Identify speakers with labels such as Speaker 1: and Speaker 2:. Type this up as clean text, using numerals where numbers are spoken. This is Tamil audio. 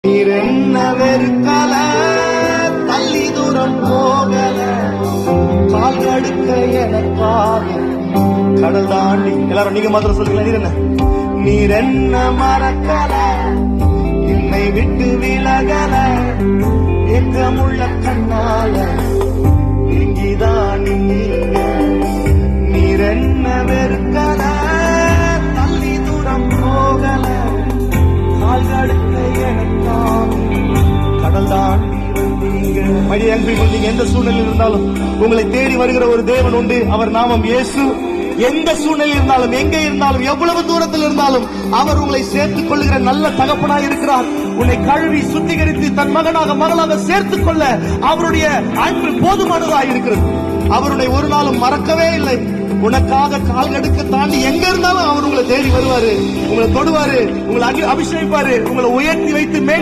Speaker 1: நீர் என்ன வெறுக்கல, தள்ளி தூரம் போகல, கால் அடுக்க எனக்காக கடல் தாண்டி. எல்லாரும் நீங்க மாத்திரம் சொல்லுங்க. நீர் என்ன மறக்கல, என்னை விட்டு விலகல, எங்கமுள்ள கண்ணால நீங்கிதான் நீங்க. நீர் என்ன வெறுக்கல, தள்ளி தூரம் போகல, கால் அடுக்க எனக்காக கடல் தாண்டி. நீங்க எந்த சூழ்நிலையில் இருந்தாலும் உங்களை தேடி வருகிற ஒரு தேவன் உண்டு. அவர் நாமம் இயேசு. எந்த சூழ்நிலையில் இருந்தாலும், எங்கே இருந்தாலும், எவ்வளவு தூரத்தில் இருந்தாலும் அவர் உங்களை சேர்த்துக் கொள்ளுகிற நல்ல தகப்பனாக இருக்கிறார். உன்னை கழுவி சுத்திகரித்து தன் மகனாக மகளாக சேர்த்துக் கொள்ள அவருடைய அன்பு போதுமானதாக இருக்கிறது. அவருடைய ஒரு நாளும் மறக்கவே இல்லை. உனக்காக கால் எடுக்க தாண்டி எங்க இருந்தாலும் அவர் உங்களை தேடி வருவாரு, உங்களை தொடுவாரு, உங்களை அபிஷேகிப்பாரு, உங்களை உயர்த்தி வைத்து